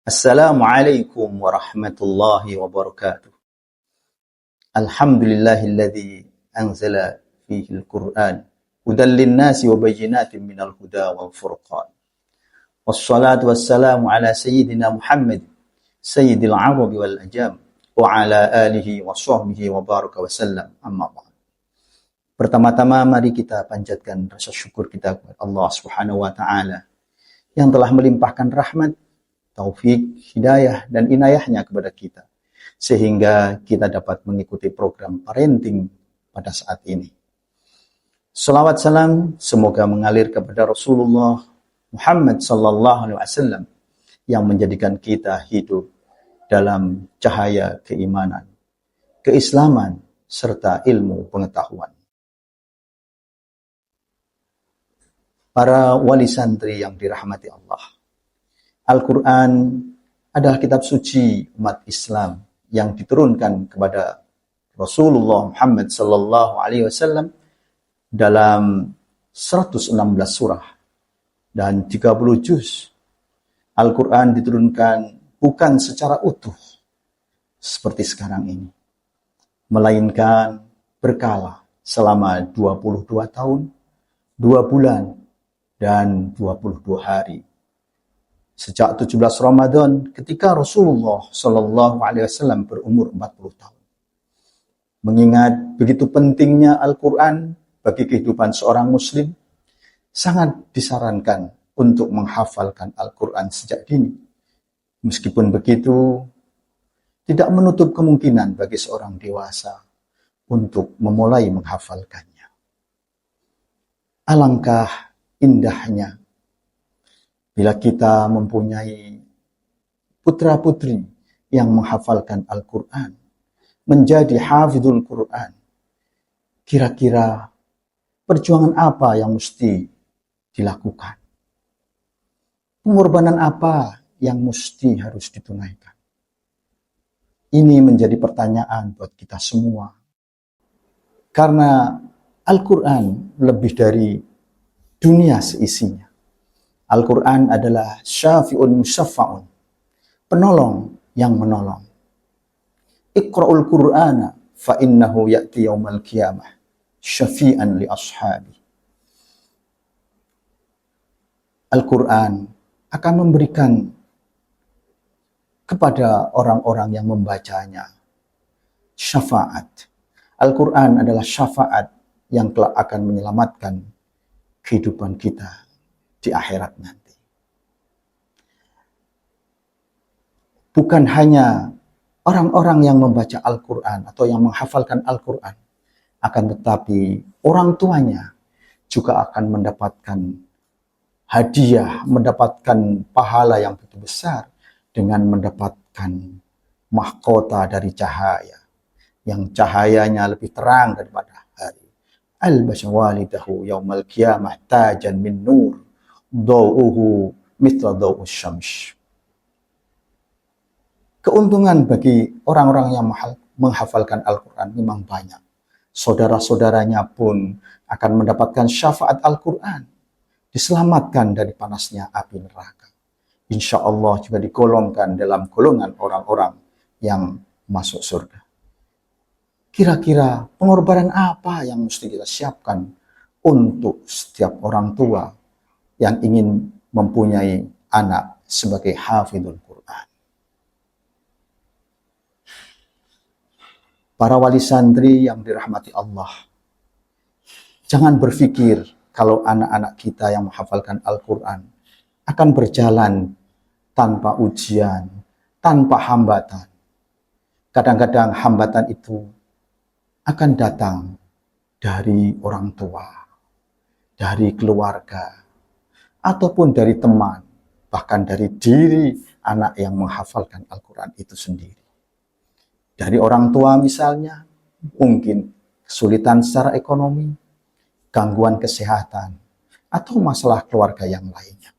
Assalamualaikum warahmatullahi wabarakatuh. Alhamdulillahilladzi anzala fihi al-Qur'an hudan lin-nasi wa bayyinatin minal huda wal furqan. Wassalatu wassalamu ala sayyidina Muhammad sayyidil arabi wal ajam wa ala alihi wa sahbihi wa baraka wa sallam. Amma ba'd. Pertama-tama mari kita panjatkan rasa syukur kita kepada Allah Subhanahu wa taala yang telah melimpahkan rahmat, taufik, hidayah, dan inayahnya kepada kita, sehingga kita dapat mengikuti program parenting pada saat ini. Salawat salam semoga mengalir kepada Rasulullah Muhammad sallallahu alaihi wasallam yang menjadikan kita hidup dalam cahaya keimanan, keislaman, serta ilmu pengetahuan. Para wali santri yang dirahmati Allah, Al-Quran adalah kitab suci umat Islam yang diturunkan kepada Rasulullah Muhammad sallallahu alaihi wasallam dalam 116 surah dan 30 juz. Al-Quran diturunkan bukan secara utuh seperti sekarang ini, melainkan berkala selama 22 tahun, 2 bulan, dan 22 hari. Sejak 17 Ramadan ketika Rasulullah Shallallahu Alaihi Wasallam berumur 40 tahun. Mengingat begitu pentingnya Al-Quran bagi kehidupan seorang muslim, sangat disarankan untuk menghafalkan Al-Quran sejak dini. Meskipun begitu, tidak menutup kemungkinan bagi seorang dewasa untuk memulai menghafalkannya. Alangkah indahnya bila kita mempunyai putra-putri yang menghafalkan Al-Quran, menjadi hafidhul Quran. Kira-kira perjuangan apa yang mesti dilakukan? Pengorbanan apa yang mesti harus ditunaikan? Ini menjadi pertanyaan buat kita semua. Karena Al-Quran lebih dari dunia seisinya. Al-Quran adalah syafi'un musyafa'un, penolong yang menolong. Iqra'ul Qur'ana fa innahu ya'ti yaumal qiyamah syafi'an li ashabi. Al-Quran akan memberikan kepada orang-orang yang membacanya syafaat. Al-Quran adalah syafaat yang kelak akan menyelamatkan kehidupan kita di akhirat nanti. Bukan hanya orang-orang yang membaca Al-Quran atau yang menghafalkan Al-Quran, akan tetapi orang tuanya juga akan mendapatkan hadiah, mendapatkan pahala yang begitu besar dengan mendapatkan mahkota dari cahaya, yang cahayanya lebih terang daripada hari. Albasa walidahu yaumal qiyamah tajan min nur dawuhu mithla dawus syams. Keuntungan bagi orang-orang yang menghafalkan Al-Quran memang banyak. Saudara-saudaranya pun akan mendapatkan syafaat Al-Quran, diselamatkan dari panasnya api neraka. Insya Allah juga digolongkan dalam golongan orang-orang yang masuk surga. Kira-kira pengorbanan apa yang mesti kita siapkan untuk setiap orang tua yang ingin mempunyai anak sebagai hafidhul Quran? Para wali santri yang dirahmati Allah, jangan berpikir kalau anak-anak kita yang menghafalkan Al-Quran akan berjalan tanpa ujian, tanpa hambatan. Kadang-kadang hambatan itu akan datang dari orang tua, dari keluarga, ataupun dari teman, bahkan dari diri anak yang menghafalkan Al-Quran itu sendiri. Dari orang tua misalnya, mungkin kesulitan secara ekonomi, gangguan kesehatan, atau masalah keluarga yang lainnya.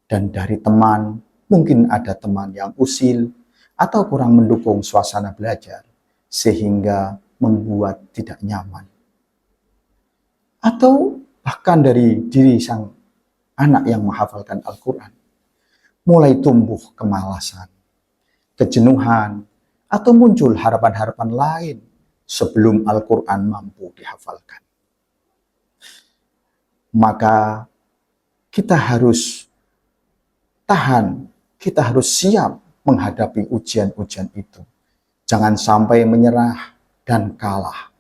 Dan dari teman, mungkin ada teman yang usil, atau kurang mendukung suasana belajar, sehingga membuat tidak nyaman. Atau bahkan dari diri sang anak yang menghafalkan Al-Quran. mulai tumbuh kemalasan, kejenuhan, atau muncul harapan-harapan lain sebelum Al-Quran mampu dihafalkan. Maka kita harus tahan, kita harus siap menghadapi ujian-ujian itu. Jangan sampai menyerah dan kalah.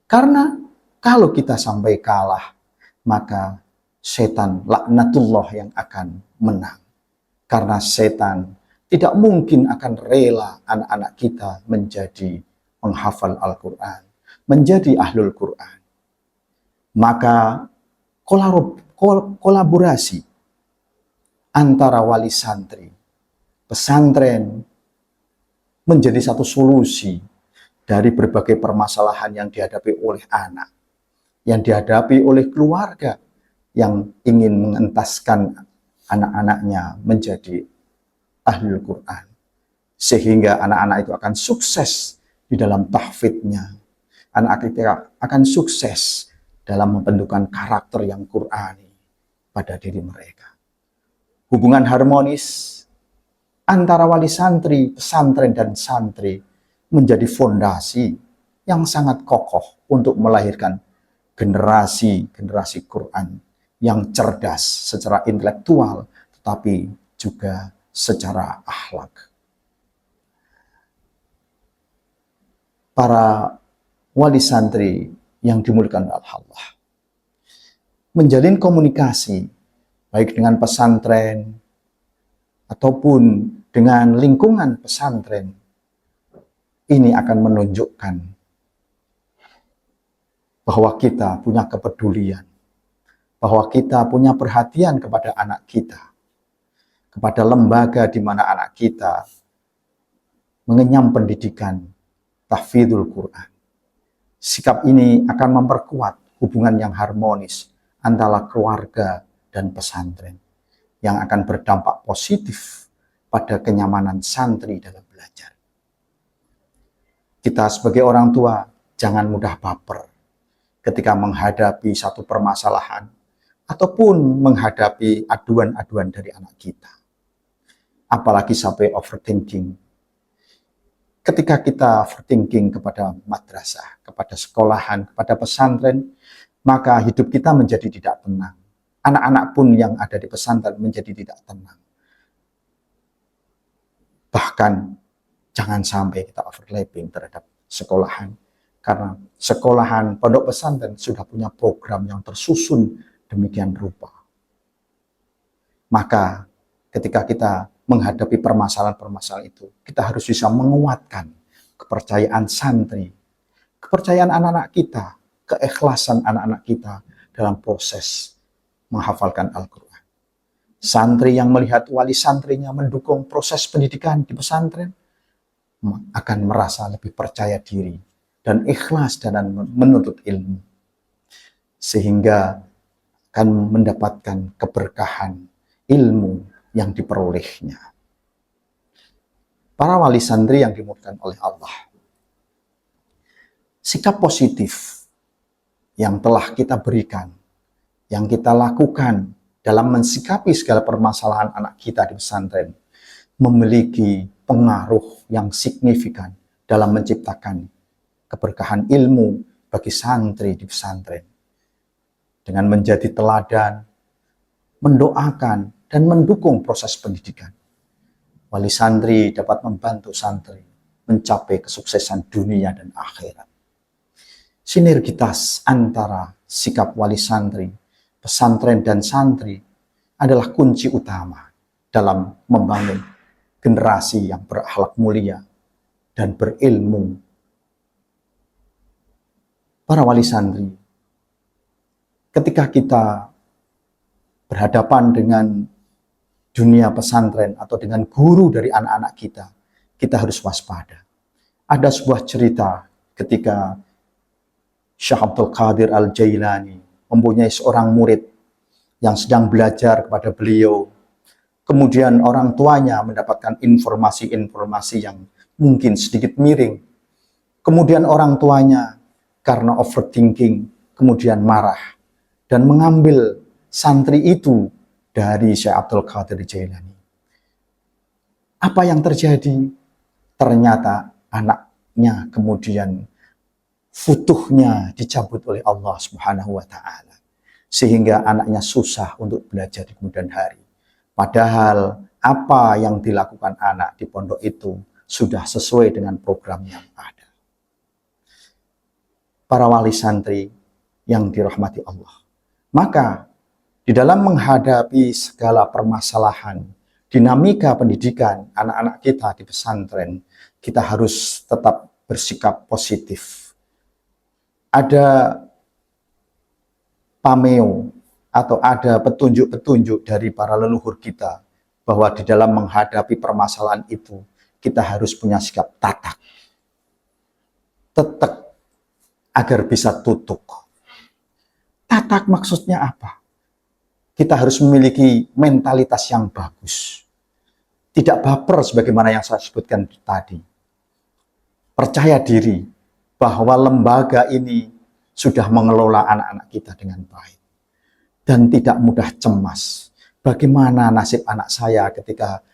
Karena kalau kita sampai kalah, maka setan laknatullah yang akan menang. Karena setan tidak mungkin akan rela anak-anak kita menjadi penghafal Al-Quran, menjadi ahlul Quran. Maka kolaborasi antara wali santri, pesantren menjadi satu solusi dari berbagai permasalahan yang dihadapi oleh anak, yang dihadapi oleh keluarga yang ingin mengentaskan anak-anaknya menjadi ahlul Quran. Sehingga anak-anak itu akan sukses di dalam tahfidnya. Anak kita akan sukses dalam membentukkan karakter yang Qurani pada diri mereka. Hubungan harmonis antara wali santri, pesantren, dan santri menjadi fondasi yang sangat kokoh untuk melahirkan generasi Quran yang cerdas secara intelektual, tetapi juga secara akhlak. Para wali santri yang dimuliakan Allah, menjalin komunikasi baik dengan pesantren ataupun dengan lingkungan pesantren, ini akan menunjukkan bahwa kita punya kepedulian, bahwa kita punya perhatian kepada anak kita, kepada lembaga di mana anak kita mengenyam pendidikan tahfidzul Quran. Sikap ini akan memperkuat hubungan yang harmonis antara keluarga dan pesantren, yang akan berdampak positif pada kenyamanan santri dalam belajar. Kita sebagai orang tua jangan mudah baper ketika menghadapi satu permasalahan ataupun menghadapi aduan-aduan dari anak kita. Apalagi sampai overthinking. Ketika kita overthinking kepada madrasah, kepada sekolahan, kepada pesantren, maka hidup kita menjadi tidak tenang. Anak-anak pun yang ada di pesantren menjadi tidak tenang. Bahkan jangan sampai kita overlapping terhadap sekolahan. Karena sekolahan, pondok pesantren sudah punya program yang tersusun demikian rupa. Maka ketika kita menghadapi permasalahan-permasalahan itu, kita harus bisa menguatkan kepercayaan santri, kepercayaan anak-anak kita, keikhlasan anak-anak kita dalam proses menghafalkan Al-Quran. Santri yang melihat wali santrinya mendukung proses pendidikan di pesantren akan merasa lebih percaya diri dan ikhlas dalam menuntut ilmu, sehingga akan mendapatkan keberkahan ilmu yang diperolehnya. Para wali santri yang dimuliakan oleh Allah, sikap positif yang telah kita berikan, yang kita lakukan dalam mensikapi segala permasalahan anak kita di pesantren, memiliki pengaruh yang signifikan dalam menciptakan keberkahan ilmu bagi santri di pesantren. Dengan menjadi teladan, mendoakan, dan mendukung proses pendidikan, wali santri dapat membantu santri mencapai kesuksesan dunia dan akhirat. Sinergitas antara sikap wali santri, pesantren, dan santri adalah kunci utama dalam membangun generasi yang berakhlak mulia dan berilmu. Para wali santri, ketika kita berhadapan dengan dunia pesantren atau dengan guru dari anak-anak kita, kita harus waspada. Ada sebuah cerita ketika Syekh Abdul Qadir Al-Jailani mempunyai seorang murid yang sedang belajar kepada beliau. Kemudian orang tuanya mendapatkan informasi-informasi yang mungkin sedikit miring. Kemudian orang tuanya karena overthinking kemudian marah dan mengambil santri itu dari Syekh Abdul Qadir Jailani. Apa yang terjadi? Ternyata anaknya kemudian futuhnya dicabut oleh Allah Subhanahu wa taala. Sehingga anaknya susah untuk belajar di kemudian hari. Padahal apa yang dilakukan anak di pondok itu sudah sesuai dengan program yang ada. Para wali santri yang dirahmati Allah. Maka di dalam menghadapi segala permasalahan, dinamika pendidikan anak-anak kita di pesantren, kita harus tetap bersikap positif. Ada pameo atau ada petunjuk-petunjuk dari para leluhur kita bahwa di dalam menghadapi permasalahan itu kita harus punya sikap tatak, tetek, agar bisa tutuk. Tatak maksudnya apa? Kita harus memiliki mentalitas yang bagus. Tidak baper sebagaimana yang saya sebutkan tadi. Percaya diri bahwa lembaga ini sudah mengelola anak-anak kita dengan baik. Dan tidak mudah cemas. Bagaimana nasib anak saya ketika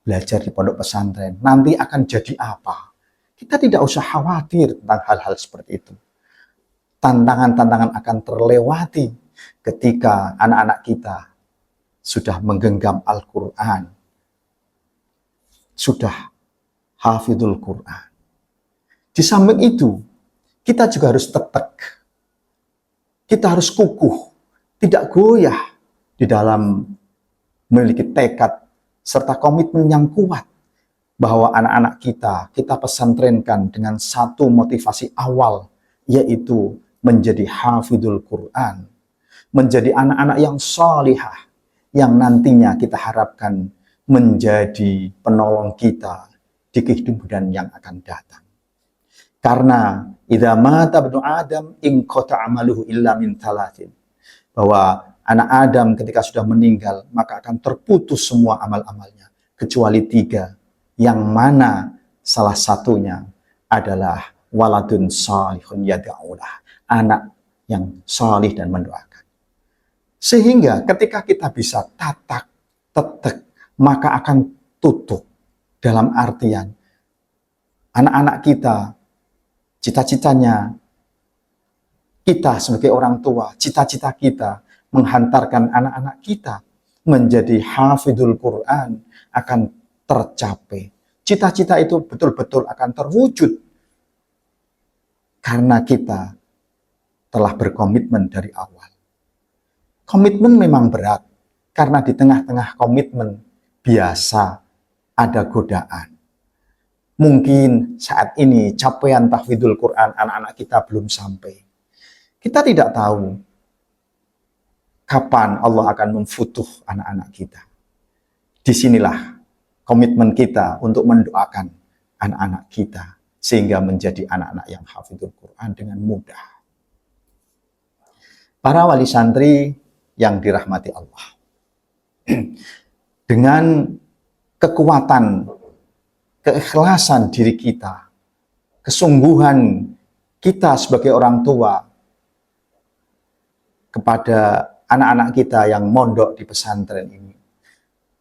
belajar di pondok pesantren? Nanti akan jadi apa? Kita tidak usah khawatir tentang hal-hal seperti itu. Tantangan-tantangan akan terlewati ketika anak-anak kita sudah menggenggam Al-Quran, sudah hafidhul Quran. Di samping itu, kita juga harus tetek. Kita harus kukuh, tidak goyah di dalam memiliki tekad serta komitmen yang kuat bahwa anak-anak kita pesantrenkan dengan satu motivasi awal, yaitu menjadi hafidhul Quran, menjadi anak-anak yang salihah, yang nantinya kita harapkan menjadi penolong kita di kehidupan yang akan datang. Karena idza mata ibnu Adam inqata amaluhu illa min thalathin. Bahwa anak Adam ketika sudah meninggal maka akan terputus semua amal-amalnya kecuali 3, yang mana salah satunya adalah waladun salihun yad'ulah, anak yang salih dan mendoakan. Sehingga ketika kita bisa tatak, tetek, maka akan tutup. Dalam artian anak-anak kita, cita-citanya kita sebagai orang tua, cita-cita kita menghantarkan anak-anak kita menjadi hafidhul Quran akan tercapai. Cita-cita itu betul-betul akan terwujud karena kita telah berkomitmen dari awal. Komitmen memang berat karena di tengah-tengah komitmen biasa ada godaan. Mungkin saat ini capaian tahfidzul Quran anak-anak kita belum sampai. Kita tidak tahu kapan Allah akan memfutuh anak-anak kita. Disinilah komitmen kita untuk mendoakan anak-anak kita sehingga menjadi anak-anak yang hafidhul Quran dengan mudah. Para wali santri yang dirahmati Allah. Dengan kekuatan, keikhlasan diri kita, kesungguhan kita sebagai orang tua kepada anak-anak kita yang mondok di pesantren ini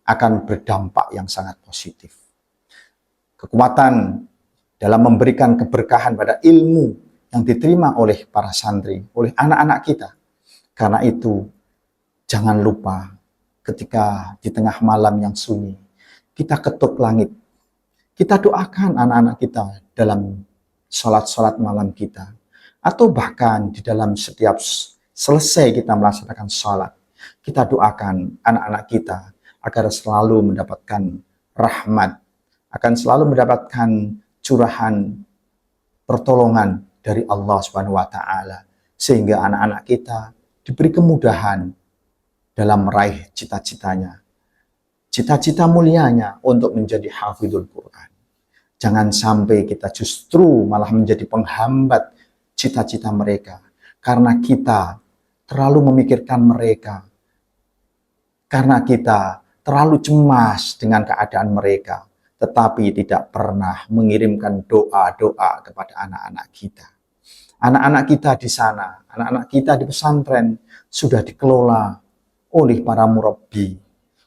akan berdampak yang sangat positif. Kekuatan dalam memberikan keberkahan pada ilmu yang diterima oleh para santri, oleh anak-anak kita. Karena itu, jangan lupa ketika di tengah malam yang sunyi, kita ketuk langit. Kita doakan anak-anak kita dalam sholat-sholat malam kita. Atau bahkan di dalam setiap selesai kita melaksanakan sholat, kita doakan anak-anak kita agar selalu mendapatkan rahmat, akan selalu mendapatkan curahan pertolongan dari Allah Subhanahu wa taala, sehingga anak-anak kita diberi kemudahan dalam meraih cita-citanya. Cita-cita mulianya untuk menjadi hafidhul Quran. Jangan sampai kita justru malah menjadi penghambat cita-cita mereka. Karena kita terlalu memikirkan mereka. Karena kita terlalu cemas dengan keadaan mereka. Tetapi tidak pernah mengirimkan doa-doa kepada anak-anak kita. Anak-anak kita di sana, anak-anak kita di pesantren sudah dikelola oleh para murabbi,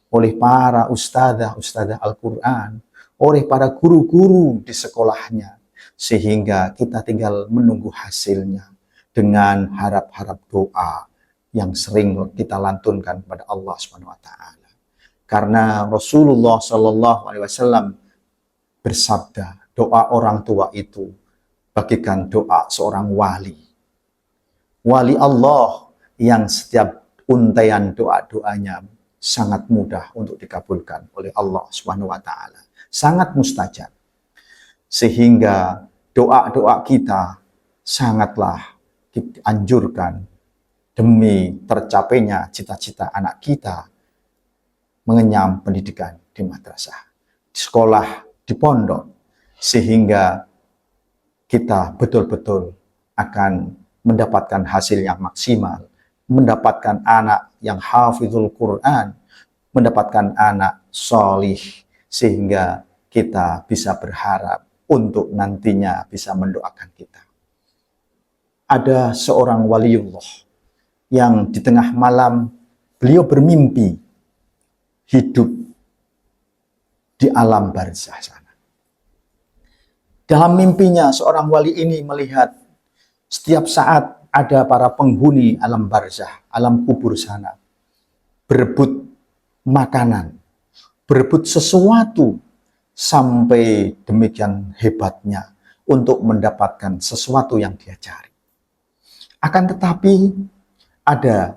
oleh para ustadzah Al-Quran, oleh para guru-guru di sekolahnya, sehingga kita tinggal menunggu hasilnya dengan harap-harap doa yang sering kita lantunkan kepada Allah Subhanahu wa taala. Karena Rasulullah Shallallahu alaihi wasallam bersabda, doa orang tua itu bagikan doa seorang wali. Wali Allah yang setiap untaian doa-doanya sangat mudah untuk dikabulkan oleh Allah Subhanahu wa taala. Sangat mustajab. Sehingga doa-doa kita sangatlah dianjurkan demi tercapainya cita-cita anak kita mengenyam pendidikan di madrasah, di sekolah, di pondok, sehingga kita betul-betul akan mendapatkan hasil yang maksimal, mendapatkan anak yang hafizul Quran, mendapatkan anak solih, sehingga kita bisa berharap untuk nantinya bisa mendoakan kita. Ada seorang waliullah yang di tengah malam beliau bermimpi hidup di alam barzah sana. Dalam mimpinya seorang wali ini melihat setiap saat ada para penghuni alam barzah, alam kubur sana, berebut makanan, berebut sesuatu sampai demikian hebatnya untuk mendapatkan sesuatu yang dia cari. Akan tetapi ada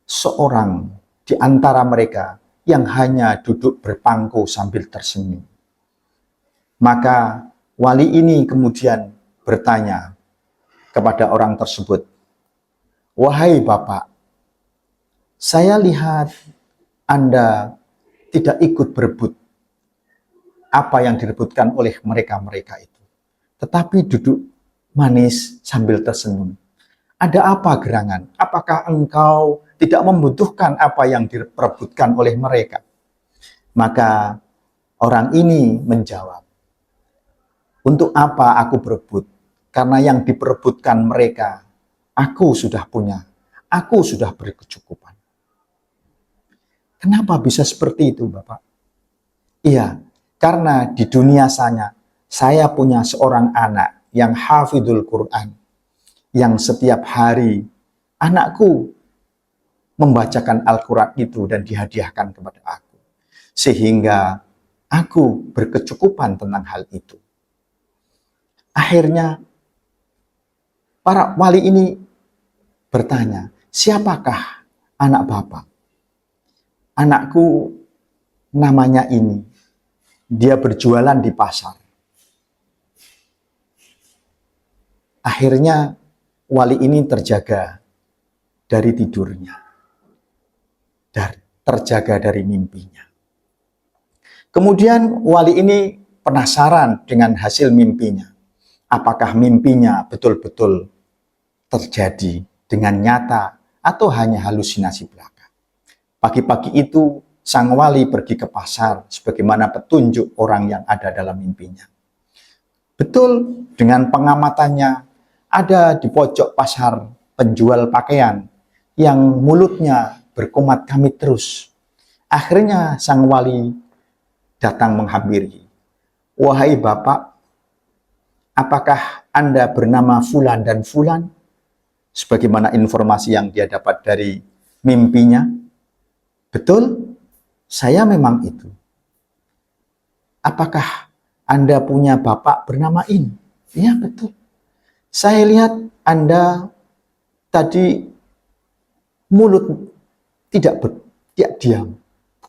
seorang di antara mereka yang hanya duduk berpangku sambil tersenyum. Maka wali ini kemudian bertanya kepada orang tersebut, "Wahai Bapak, saya lihat Anda tidak ikut berebut apa yang direbutkan oleh mereka-mereka itu, tetapi duduk manis sambil tersenyum. Ada apa gerangan? Apakah engkau tidak membutuhkan apa yang diperebutkan oleh mereka?" Maka orang ini menjawab, "Untuk apa aku berebut? Karena yang diperebutkan mereka, aku sudah punya. Aku sudah berkecukupan." Kenapa bisa seperti itu, Bapak? Iya, karena di dunia sana, saya punya seorang anak yang hafidul Quran, yang setiap hari anakku membacakan Al-Quran itu dan dihadiahkan kepada aku. Sehingga aku berkecukupan tentang hal itu. Akhirnya, para wali ini bertanya, "Siapakah anak Bapak?" "Anakku namanya ini. Dia berjualan di pasar." Akhirnya wali ini terjaga dari tidurnya, terjaga dari mimpinya. Kemudian wali ini penasaran dengan hasil mimpinya. Apakah mimpinya betul-betul terjadi dengan nyata atau hanya halusinasi belaka? Pagi-pagi itu sang wali pergi ke pasar sebagaimana petunjuk orang yang ada dalam mimpinya. Betul, dengan pengamatannya ada di pojok pasar penjual pakaian yang mulutnya berkumat kamit terus. Akhirnya sang wali datang menghampiri. "Wahai Bapak, apakah Anda bernama Fulan dan Fulan?" Sebagaimana informasi yang dia dapat dari mimpinya. "Betul, saya memang itu." "Apakah Anda punya bapak bernama ini?" "Iya, betul. Saya lihat Anda tadi mulut tidak diam,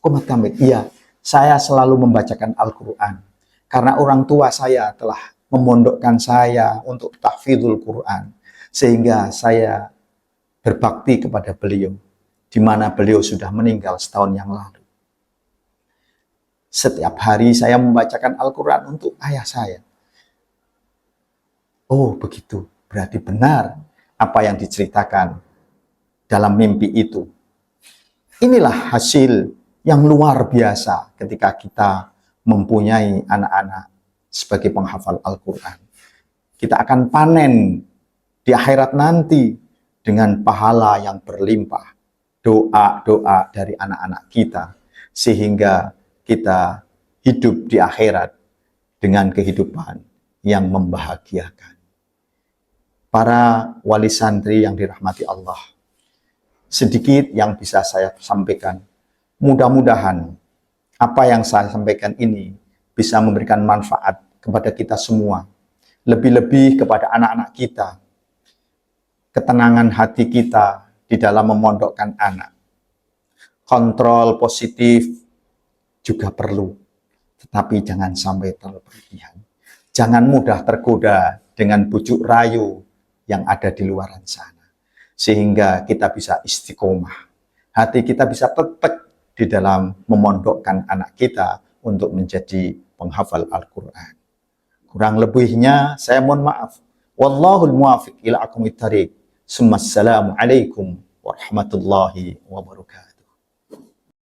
kumat kamit." "Iya, saya selalu membacakan Al-Quran. Karena orang tua saya telah memondokkan saya untuk tahfidzul Quran. Sehingga saya berbakti kepada beliau, di mana beliau sudah meninggal setahun yang lalu. Setiap hari saya membacakan Al-Quran untuk ayah saya." "Oh begitu, berarti benar apa yang diceritakan dalam mimpi itu." Inilah hasil yang luar biasa ketika kita mempunyai anak-anak sebagai penghafal Al-Quran. Kita akan panen di akhirat nanti dengan pahala yang berlimpah. Doa-doa dari anak-anak kita sehingga kita hidup di akhirat dengan kehidupan yang membahagiakan. Para wali santri yang dirahmati Allah, sedikit yang bisa saya sampaikan. Mudah-mudahan apa yang saya sampaikan ini bisa memberikan manfaat kepada kita semua, lebih-lebih kepada anak-anak kita, ketenangan hati kita di dalam memondokkan anak. Kontrol positif juga perlu, tetapi jangan sampai terlalu berlebihan. Jangan mudah tergoda dengan bujuk rayu yang ada di luar sana, sehingga kita bisa istiqomah. Hati kita bisa tetap di dalam memondokkan anak kita untuk menjadi penghafal Al-Quran. Kurang lebihnya saya mohon maaf. Wallahul muwafiq ila aqwamit thariq. Assalamualaikum warahmatullahi wabarakatuh.